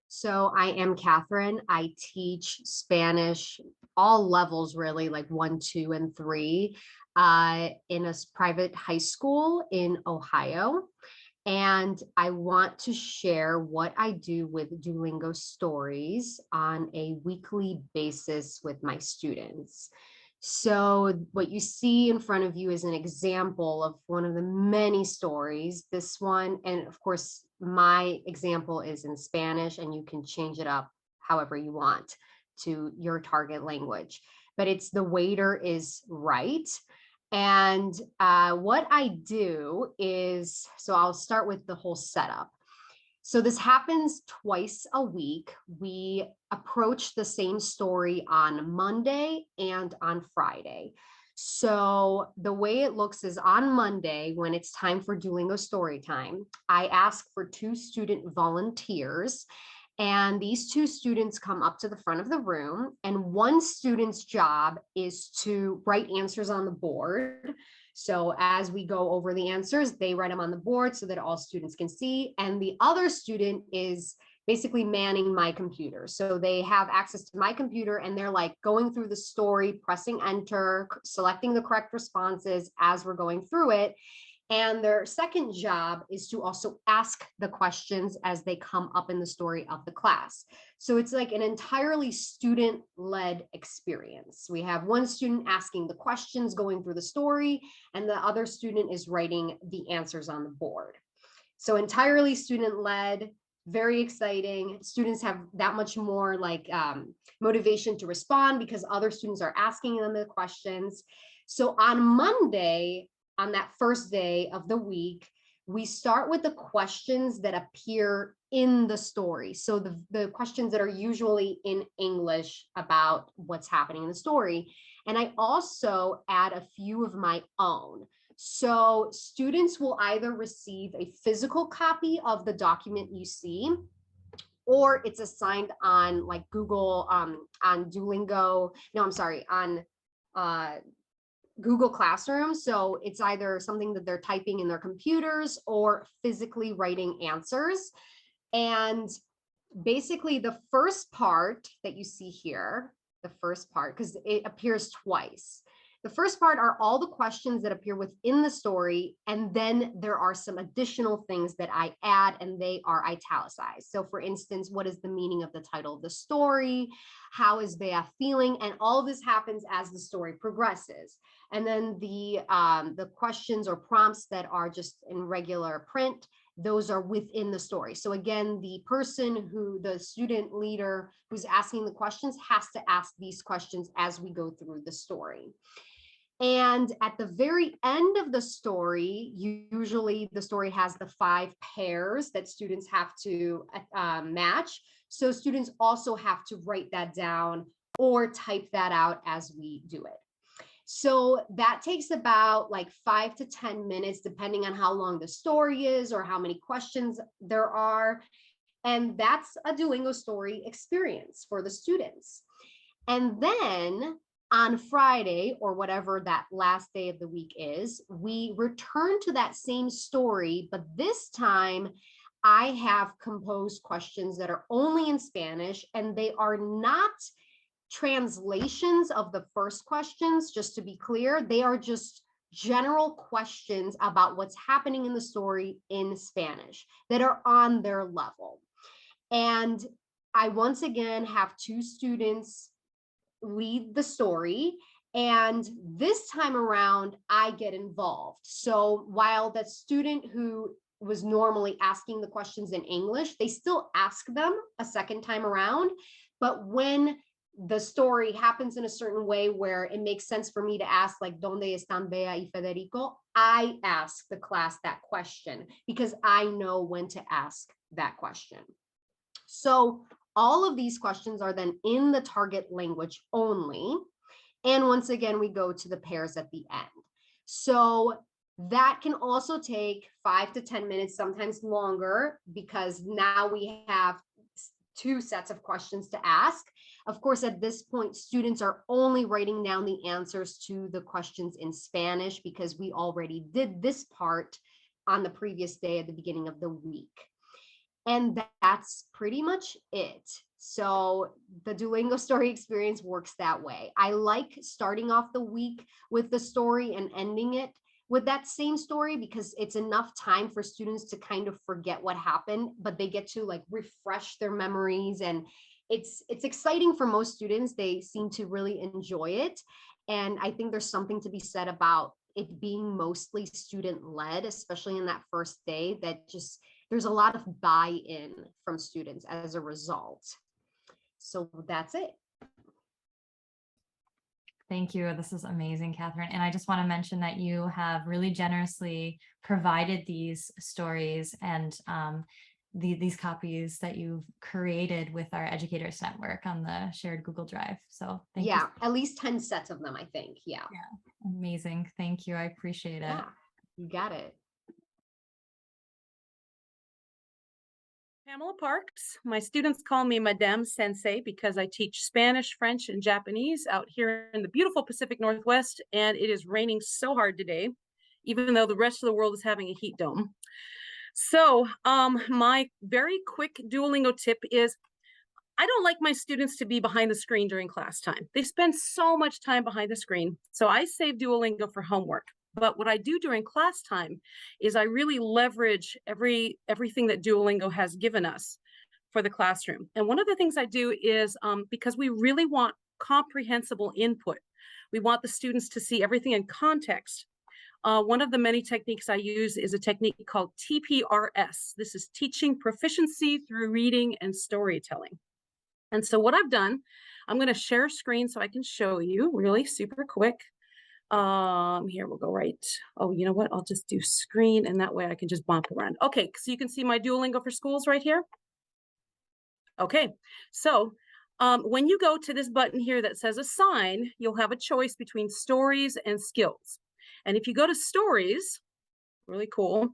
So I am Catherine. I teach Spanish, all levels really, like 1, 2, and 3, in a private high school in Ohio. And I want to share what I do with Duolingo stories on a weekly basis with my students. So what you see in front of you is an example of one of the many stories. This one, and of course, my example is in Spanish, and you can change it up however you want to your target language. But it's the waiter is right. And what I do is, so I'll start with the whole setup. So this happens twice a week. We approach the same story on Monday and on Friday. So the way it looks is on Monday, when it's time for Duolingo story time, I ask for 2 student volunteers. And these 2 students come up to the front of the room, and one student's job is to write answers on the board. So as we go over the answers, they write them on the board so that all students can see. And the other student is basically manning my computer. So they have access to my computer, and they're like going through the story, pressing enter, selecting the correct responses as we're going through it. And their second job is to also ask the questions as they come up in the story of the class. So it's like an entirely student-led experience. We have one student asking the questions, going through the story, and the other student is writing the answers on the board. So entirely student-led, very exciting. Students have that much more motivation to respond because other students are asking them the questions. So on Monday, on that first day of the week, we start with the questions that appear in the story. So the questions that are usually in English about what's happening in the story. And I also add a few of my own. So students will either receive a physical copy of the document you see, or it's assigned on like Google, on Duolingo, no, I'm sorry, on Google Classroom. So it's either something that they're typing in their computers or physically writing answers. And basically the first part that you see here, the first part, because it appears twice. The first part are all the questions that appear within the story, and then there are some additional things that I add, and they are italicized. So for instance, what is the meaning of the title of the story? How is Bea feeling? And all of this happens as the story progresses. And then the questions or prompts that are just in regular print, those are within the story. So again, the student leader who's asking the questions has to ask these questions as we go through the story. And at the very end of the story, usually the story has the 5 pairs that students have to match. So students also have to write that down or type that out as we do it. So that takes about like 5 to 10 minutes, depending on how long the story is or how many questions there are. And that's a Duolingo story experience for the students. And then on Friday, or whatever that last day of the week is, we return to that same story, but this time I have composed questions that are only in Spanish, and they are not translations of the first questions, just to be clear. They are just general questions about what's happening in the story in Spanish that are on their level. And I once again have 2 students lead the story, and this time around I get involved. So while that student who was normally asking the questions in English, they still ask them a second time around, but when the story happens in a certain way where it makes sense for me to ask, like, ¿Dónde están Bea y Federico? I ask the class that question because I know when to ask that question. So all of these questions are then in the target language only. And once again, we go to the pairs at the end. So that can also take 5 to 10 minutes, sometimes longer, because now we have 2 sets of questions to ask. Of course, at this point, students are only writing down the answers to the questions in Spanish because we already did this part on the previous day at the beginning of the week. And that's pretty much it. So the Duolingo story experience works that way. I like starting off the week with the story and ending it with that same story because it's enough time for students to kind of forget what happened, but they get to like refresh their memories, and it's exciting for most students. They seem to really enjoy it. And I think there's something to be said about it being mostly student led, especially in that first day, that just there's a lot of buy-in from students as a result. So that's it. Thank you. This is amazing, Catherine. And I just want to mention that you have really generously provided these stories and these copies that you've created with our Educators Network on the shared Google Drive. So thank you. Yeah, at least 10 sets of them, I think. Yeah. Amazing. Thank you. I appreciate it. Yeah, you got it. Pamela Parks. My students call me Madame Sensei because I teach Spanish, French, and Japanese out here in the beautiful Pacific Northwest, and it is raining so hard today, even though the rest of the world is having a heat dome. So my very quick Duolingo tip is I don't like my students to be behind the screen during class time. They spend so much time behind the screen. So I save Duolingo for homework. But what I do during class time is I really leverage everything that Duolingo has given us for the classroom. And one of the things I do is because we really want comprehensible input, we want the students to see everything in context. One of the many techniques I use is a technique called TPRS. This is teaching proficiency through reading and storytelling. And so what I've done, I'm going to share a screen so I can show you really super quick. Here we'll go right. Oh, you know what? I'll just do screen, and that way I can just bump around. Okay, so you can see my Duolingo for Schools right here. Okay, so when you go to this button here that says Assign, you'll have a choice between stories and skills. And if you go to stories, really cool,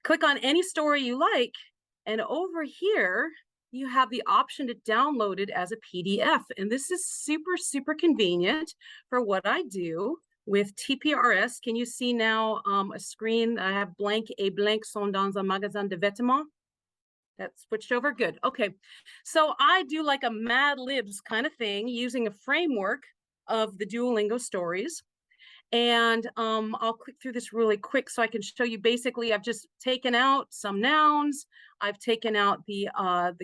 click on any story you like, and over here, you have the option to download it as a PDF. And this is super, super convenient for what I do with TPRS. Can you see now a screen? I have blank, et blank sont dans un magasin de vêtements. That switched over, good. Okay, so I do like a Mad Libs kind of thing using a framework of the Duolingo stories. And I'll click through this really quick so I can show you. Basically, I've just taken out some nouns. I've taken out the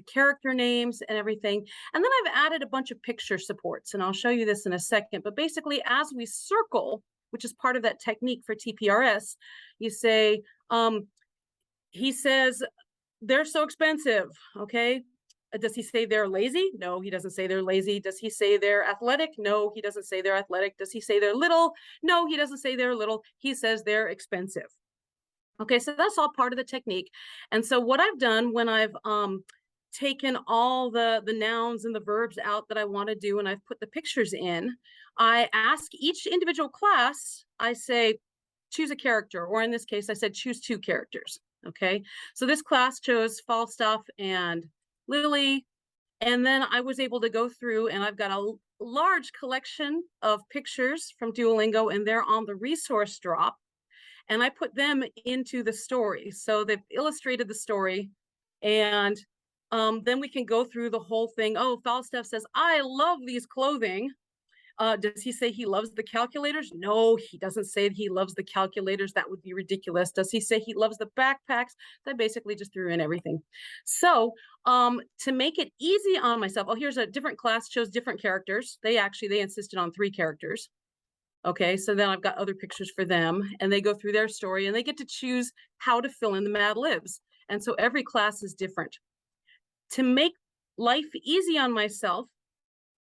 character names and everything. And then I've added a bunch of picture supports, and I'll show you this in a second. But basically, as we circle, which is part of that technique for TPRS, you say, he says, they're so expensive, okay? Does he say they're lazy? No, he doesn't say they're lazy. Does he say they're athletic? No, he doesn't say they're athletic. Does he say they're little? No, he doesn't say they're little. He says they're expensive. Okay, so that's all part of the technique. And so what I've done when I've taken all the nouns and the verbs out that I want to do, and I've put the pictures in, I ask each individual class, I say, choose a character, or in this case, I said, choose 2 characters. Okay, so this class chose Falstaff and Lily, and then I was able to go through, and I've got a large collection of pictures from Duolingo, and they're on the resource drop, and I put them into the story. So they've illustrated the story, and then we can go through the whole thing. Oh, Falstaff says, I love these clothing. Does he say he loves the calculators? No, he doesn't say he loves the calculators. That would be ridiculous. Does he say he loves the backpacks? I basically just threw in everything. So to make it easy on myself, oh, here's a different class, chose different characters. They insisted on 3 characters. Okay, so then I've got other pictures for them, and they go through their story, and they get to choose how to fill in the Mad Libs. And so every class is different. To make life easy on myself,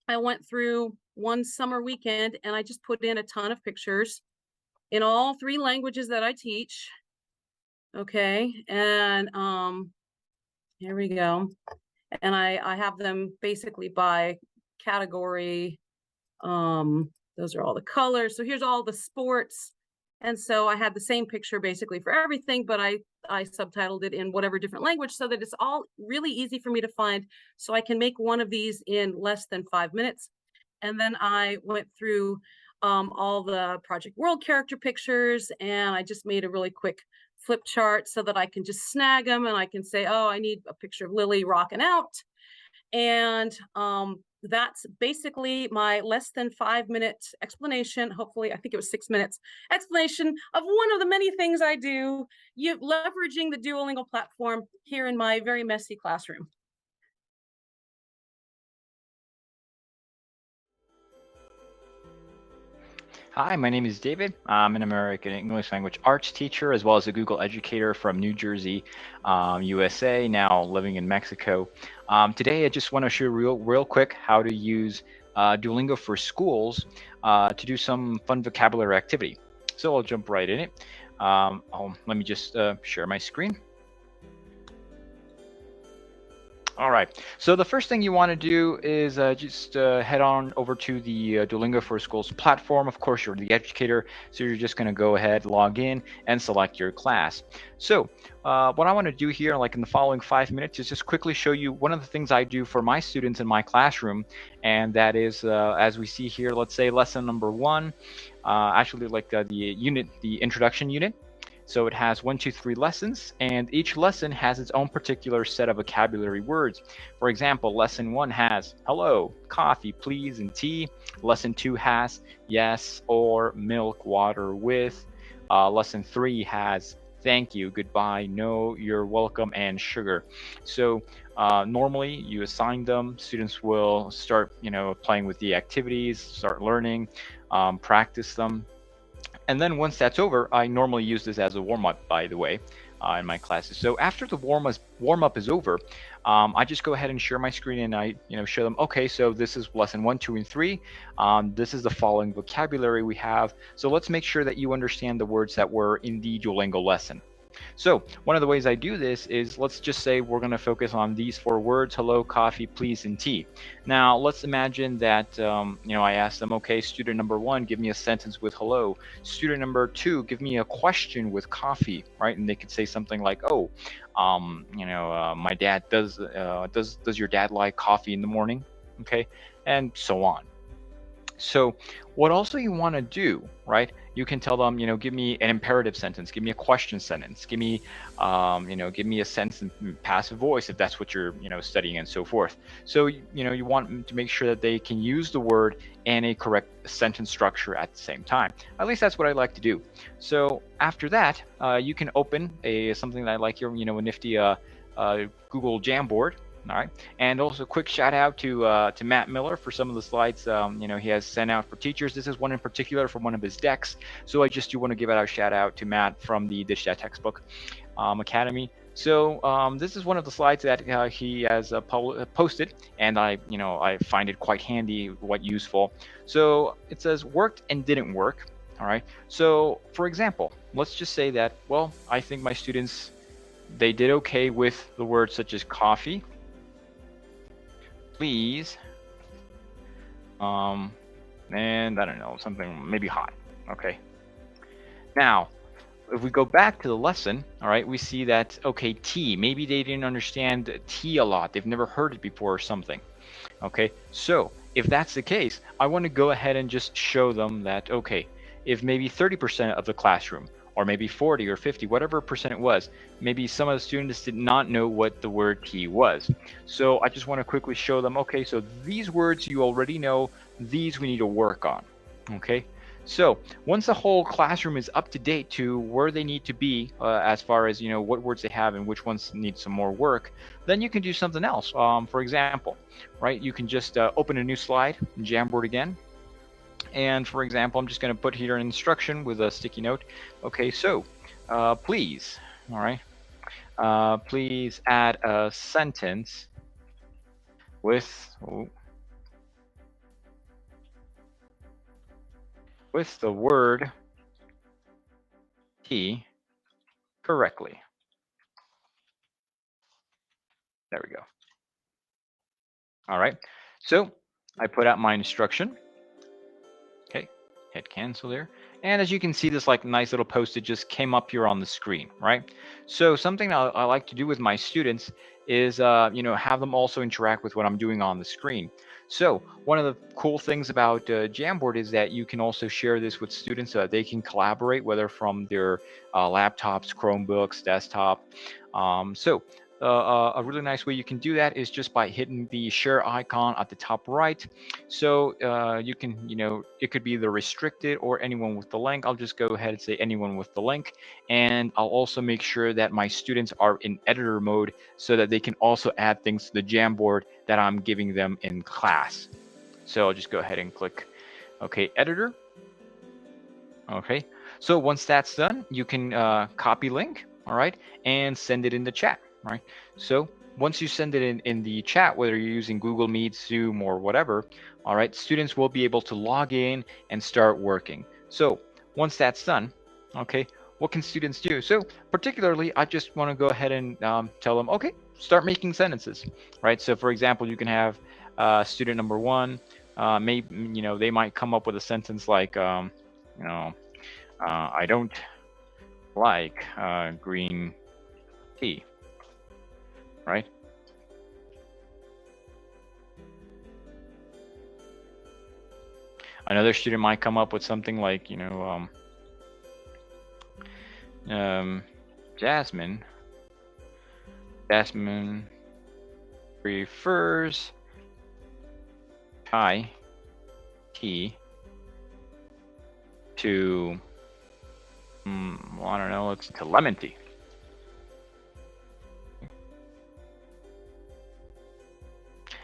I went through one summer weekend and I just put in a ton of pictures in all 3 languages that I teach. Okay, and here we go. And I have them basically by category. Those are all the colors. So here's all the sports. And so I had the same picture basically for everything, but I subtitled it in whatever different language so that it's all really easy for me to find. So I can make one of these in less than 5 minutes. And then I went through all the Project World character pictures, and I just made a really quick flip chart so that I can just snag them and I can say, oh, I need a picture of Lily rocking out. And that's basically my less than 5 minute explanation. Hopefully, I think it was 6 minutes explanation of one of the many things I do, leveraging the Duolingo platform here in my very messy classroom. Hi, my name is David. I'm an American English language arts teacher as well as a Google educator from New Jersey, USA, now living in Mexico. Today, I just want to show you real quick how to use Duolingo for schools to do some fun vocabulary activity. So I'll jump right in it. Let me just share my screen. All right, so the first thing you want to do is just head on over to the Duolingo for Schools platform. Of course, you're the educator, so you're just going to go ahead, log in, and select your class. So what I want to do here, like in the following 5 minutes, is just quickly show you one of the things I do for my students in my classroom, and that is, as we see here, let's say lesson number 1, actually like the introduction unit. So it has 1, 2, 3 lessons, and each lesson has its own particular set of vocabulary words. For example, lesson 1 has hello, coffee, please, and tea. Lesson 2 has yes, or, milk, water, with. Lesson 3 has thank you, goodbye, no, you're welcome, and sugar. So normally you assign them, students will start, playing with the activities, start learning, practice them. And then once that's over, I normally use this as a warm-up, by the way, in my classes. So after the warm-up is over, I just go ahead and share my screen and I show them, okay, so this is lesson 1, 2, and 3. This is the following vocabulary we have. So let's make sure that you understand the words that were in the Duolingo lesson. So one of the ways I do this is, let's just say we're going to focus on these 4 words: hello, coffee, please, and tea. Now let's imagine that I ask them, okay, student number 1, give me a sentence with hello. Student number 2, give me a question with coffee, right? And they could say something like, oh, my dad does your dad like coffee in the morning? Okay, and so on. So what also you want to do, right? You can tell them, give me an imperative sentence, give me a question sentence, give me, give me a sentence in passive voice if that's what you're, studying, and so forth. So, you want to make sure that they can use the word and a correct sentence structure at the same time. At least that's what I like to do. So after that, you can open something that I like here, a nifty Google Jamboard. All right, and also quick shout out to Matt Miller for some of the slides he has sent out for teachers. This is one in particular from one of his decks, so I just do want to give out a shout out to Matt from the Ditch That Textbook Academy. So this is one of the slides that he has posted, and I find it quite handy, quite useful. So it says worked and didn't work. All right, so for example, let's just say that, well, I think my students, they did okay with the words such as coffee, please, and I don't know, something maybe hot. Okay, now if we go back to the lesson, all right, we see that, okay, tea, maybe they didn't understand tea a lot, they've never heard it before or something. Okay, so if that's the case, I want to go ahead and just show them that, okay, if maybe 30% of the classroom, or maybe 40 or 50, whatever percent it was, maybe some of the students did not know what the word tea was. So I just want to quickly show them, okay, so these words you already know, these we need to work on. Okay, so once the whole classroom is up to date to where they need to be as far as what words they have and which ones need some more work, then you can do something else. For example, right, you can just open a new slide in Jamboard again. And for example, I'm just going to put here an instruction with a sticky note. Okay, so please, all right, please add a sentence with the word tea correctly. There we go. All right, so I put out my instruction. Okay, hit cancel there. And as you can see, this like nice little post-it just came up here on the screen, right? So something I like to do with my students is have them also interact with what I'm doing on the screen. So one of the cool things about Jamboard is that you can also share this with students so that they can collaborate, whether from their laptops, Chromebooks, desktop. A really nice way you can do that is just by hitting the share icon at the top right. So you can, it could be the restricted or anyone with the link. I'll just go ahead and say anyone with the link. And I'll also make sure that my students are in editor mode so that they can also add things to the Jamboard that I'm giving them in class. So I'll just go ahead and click OK, editor. Okay, so once that's done, you can copy link, all right, and send it in the chat, right? So once you send it in the chat, whether you're using Google Meet, Zoom, or whatever, all right, students will be able to log in and start working. So once that's done, okay, what can students do? So particularly, I just want to go ahead and tell them, okay, start making sentences, right? So for example, you can have student number one, maybe, they might come up with a sentence like, I don't like green tea, right? Another student might come up with something like, Jasmine prefers Thai tea to, I don't know, it's to lemon tea.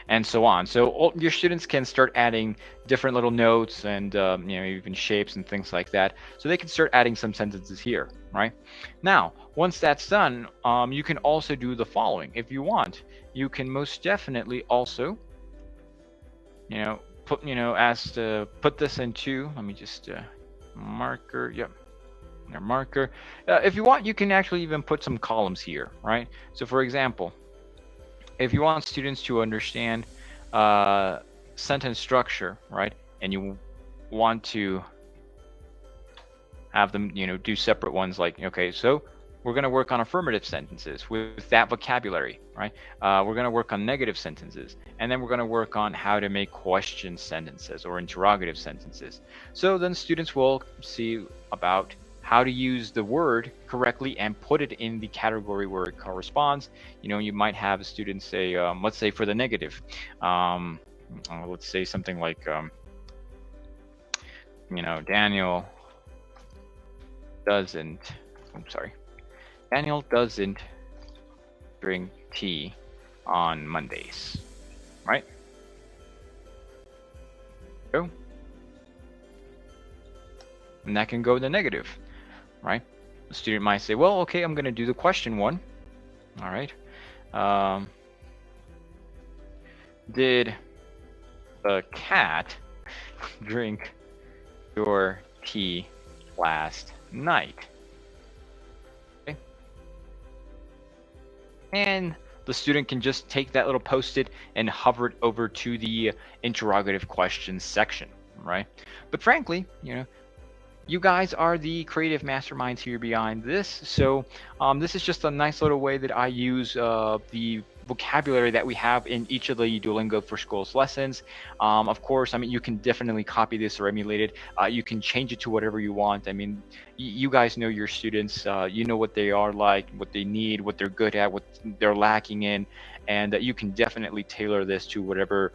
And so on. So all your students can start adding different little notes and even shapes and things like that. So they can start adding some sentences here, right? Now, once that's done, you can also do the following. If you want, you can most definitely also, put this into. Let me just marker. Yep. Marker. If you want, you can actually even put some columns here, right? So for example, if you want students to understand sentence structure, right, and you want to have them, do separate ones, like, okay, so we're going to work on affirmative sentences with that vocabulary, right? We're going to work on negative sentences, and then we're going to work on how to make question sentences or interrogative sentences. So then students will see about how to use the word correctly and put it in the category where it corresponds. You might have students say, let's say for the negative, let's say something like, Daniel doesn't drink tea on Mondays, right? So, and that can go in the negative, right? The student might say, well, okay, I'm going to do the question one. All right. Did the cat drink your tea last night? Okay. And the student can just take that little post-it and hover it over to the interrogative questions section, right? But frankly, you guys are the creative masterminds here behind this. So this is just a nice little way that I use the vocabulary that we have in each of the Duolingo for Schools lessons. Of course, you can definitely copy this or emulate it. You can change it to whatever you want. You guys know your students. You know what they are like, what they need, what they're good at, what they're lacking in, and you can definitely tailor this to whatever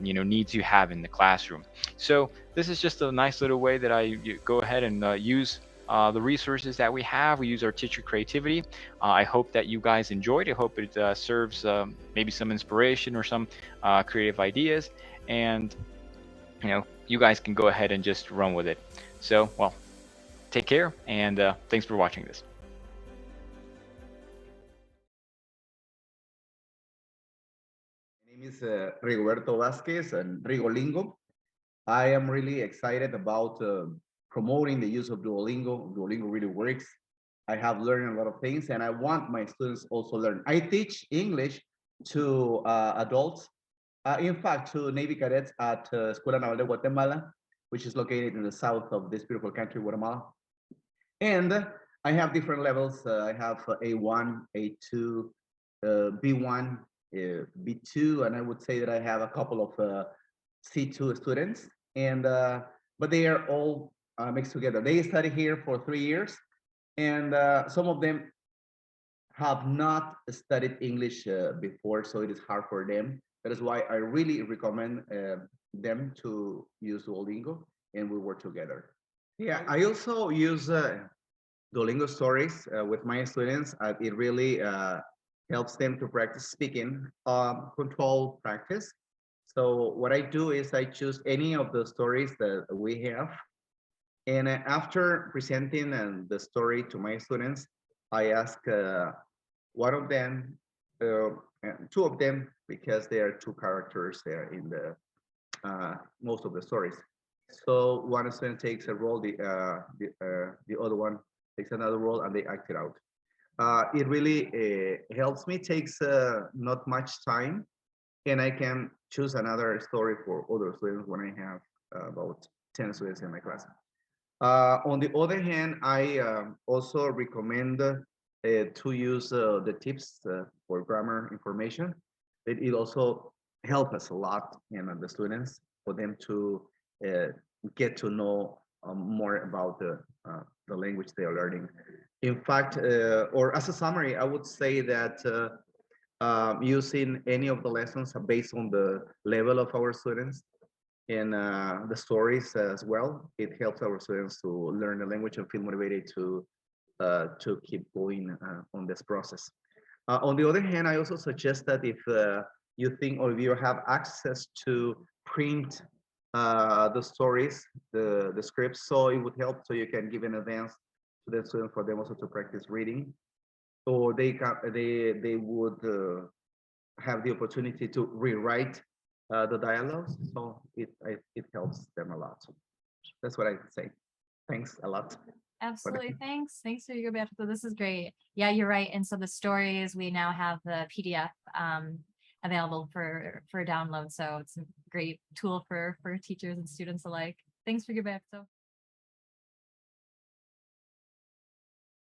needs you have in the classroom. So this is just a nice little way that I go ahead and use the resources that we have. We use our teacher creativity. I hope that you guys enjoyed. I hope it serves maybe some inspiration or some creative ideas, and you guys can go ahead and just run with it. So, well, take care, and thanks for watching this. My name is Rigoberto Vasquez and Rigolingo. I am really excited about promoting the use of Duolingo. Duolingo really works. I have learned a lot of things, and I want my students also learn. I teach English to adults, in fact, to Navy cadets at Escuela Naval de Guatemala, which is located in the south of this beautiful country, Guatemala. And I have different levels. I have A1, A2, B1, B2, and I would say that I have a couple of C2 students, and but they are all mixed together. They study here for 3 years, and some of them have not studied English before, so it is hard for them. That is why I really recommend them to use Duolingo, and we work together. Yeah, I also use Duolingo stories with my students. It really helps them to practice speaking, control practice. So what I do is I choose any of the stories that we have, and after presenting the story to my students, I ask one of them, two of them, because they are two characters there in the most of the stories. So one student takes a role, the other one takes another role, and they act it out. It really helps me. Takes not much time, and I can choose another story for other students when I have about 10 students in my class. On the other hand, I also recommend to use the tips for grammar information. It also helps us a lot in the students for them to uh, get to know more about the language they are learning. In fact, or as a summary, I would say that using any of the lessons based on the level of our students and the stories as well. It helps our students to learn the language and feel motivated to keep going on this process. On the other hand, I also suggest that if you think or if you have access to print the stories, the scripts, so it would help so you can give in advance to the students for them also to practice reading, or they would have the opportunity to rewrite the dialogues. So it helps them a lot. So that's what I would say. Thanks a lot. Absolutely. Thanks for your Roberto. This is great. Yeah, you're right. And so the stories, we now have the PDF available for download. So it's a great tool for teachers and students alike. Thanks for Roberto.